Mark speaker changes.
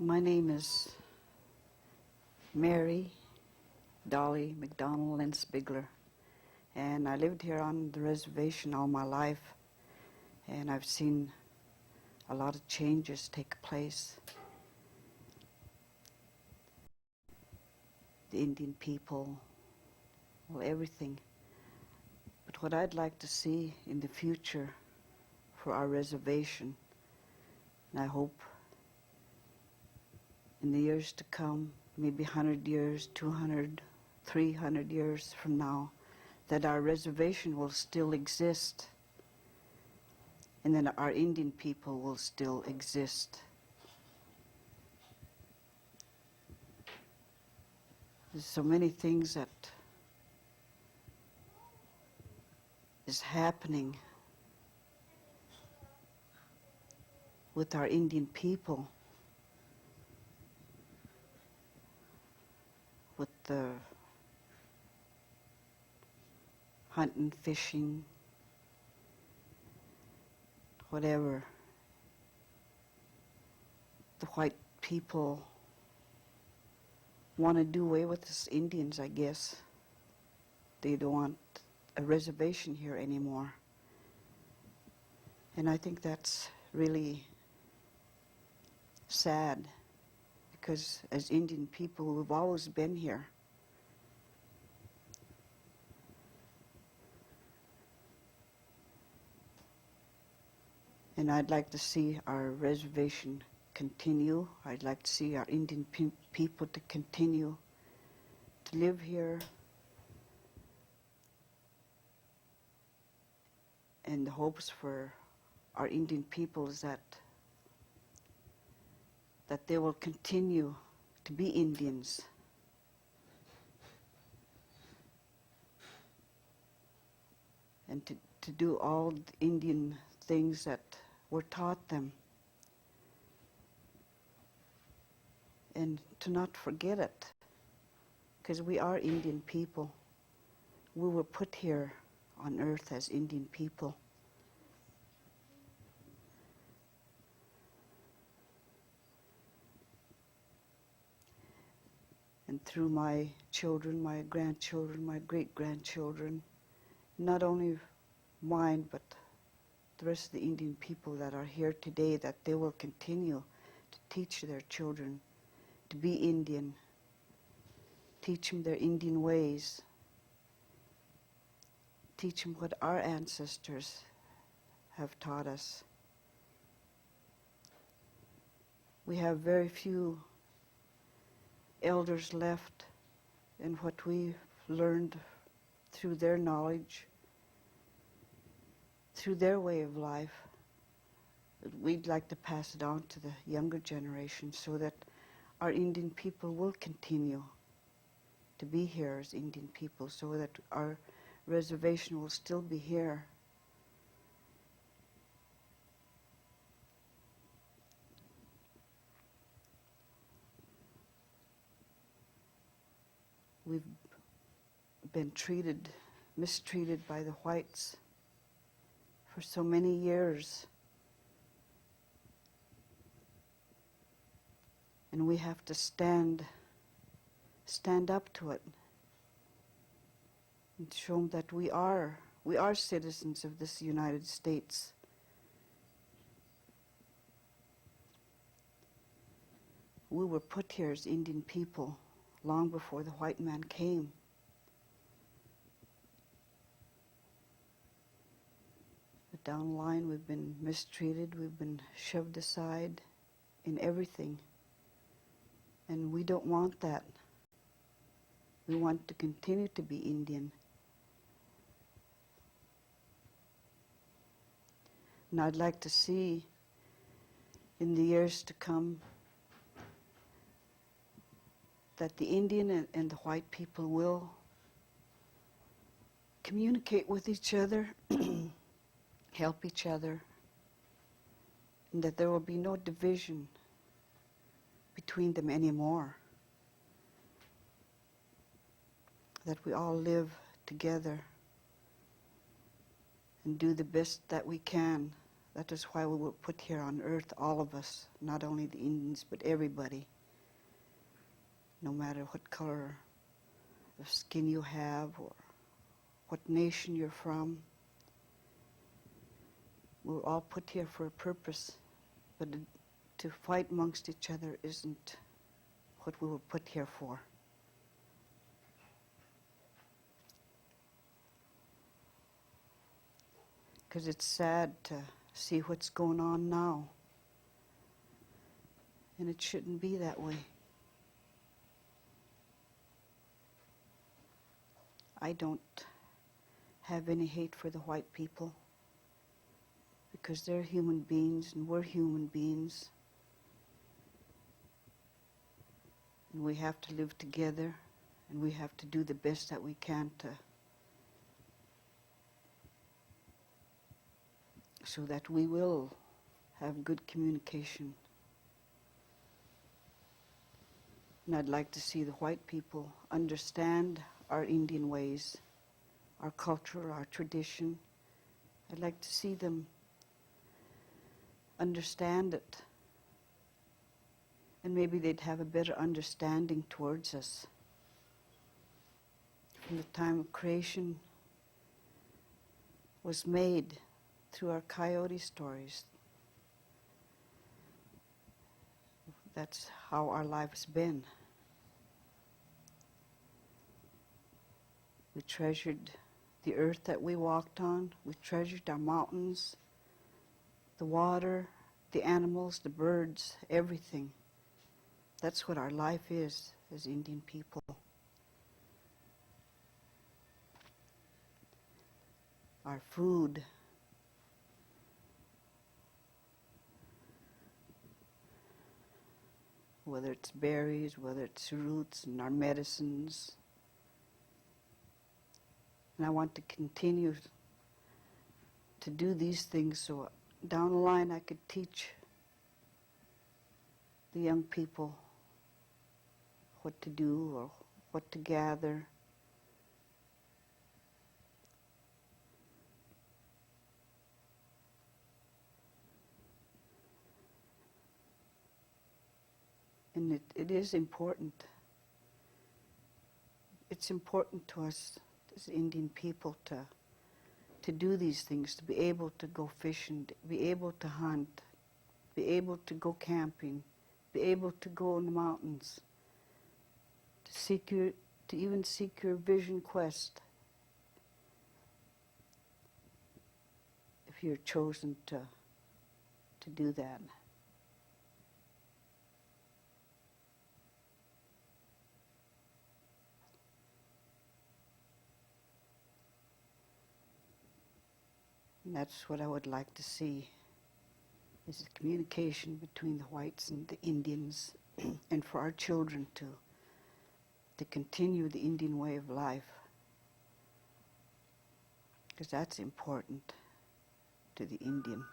Speaker 1: My name is Mary Dolly Linsebigler, and I lived here on the reservation all my life, and I've seen a lot of changes take place. The Indian people, well, everything. But what I'd like to see in the future for our reservation, and I hope in the years to come, maybe 100 years, 200, 300 years from now, that our reservation will still exist, and then our Indian people will still exist. There's so many things that is happening with our Indian people, with the hunting, fishing, whatever. The white people want to do away with us Indians, I guess. They don't want a reservation here anymore. And I think that's really sad, because as Indian people, we've always been here. And I'd like to see our reservation continue. I'd like to see our Indian people to continue to live here. And the hopes for our Indian people is that they will continue to be Indians. And to do all the Indian things that were taught them. And to not forget it, because we are Indian people. We were put here on earth as Indian people. And through my children, my grandchildren, my great-grandchildren, not only mine, but the rest of the Indian people that are here today, that they will continue to teach their children to be Indian, teach them their Indian ways, teach them what our ancestors have taught us. We have very few elders left, and what we learned through their knowledge, through their way of life, we'd like to pass it on to the younger generation so that our Indian people will continue to be here as Indian people, so that our reservation will still be here. We've been mistreated by the whites for so many years. And we have to stand up to it and show them that we are citizens of this United States. We were put here as Indian people long before the white man came. But down the line, we've been mistreated, we've been shoved aside in everything. And we don't want that. We want to continue to be Indian. And I'd like to see in the years to come that the Indian and the white people will communicate with each other, help each other, and that there will be no division between them anymore. That we all live together and do the best that we can That is why we were put here on earth, all of us, not only the Indians, but everybody. No matter what color of skin you have or what nation you're from, we're all put here for a purpose. But to fight amongst each other isn't what we were put here for. Because it's sad to see what's going on now. And it shouldn't be that way. I don't have any hate for the white people, because they're human beings and we're human beings. And we have to live together, and we have to do the best that we can so that we will have good communication. And I'd like to see the white people understand our Indian ways, our culture, our tradition. I'd like to see them understand it. And maybe they'd have a better understanding towards us. From the time of creation was made through our coyote stories. That's how our life's been. We treasured the earth that we walked on. We treasured our mountains, the water, the animals, the birds, everything. That's what our life is as Indian people. Our food, whether it's berries, whether it's roots, and our medicines. And I want to continue to do these things so down the line I could teach the young people what to do or what to gather. And it is important. It's important to us as Indian people to do these things, to be able to go fishing, to be able to hunt, be able to go camping, be able to go in the mountains, to even seek your vision quest, if you're chosen to do that. And that's what I would like to see, is the communication between the whites and the Indians, and for our children to continue the Indian way of life, because that's important to the Indian.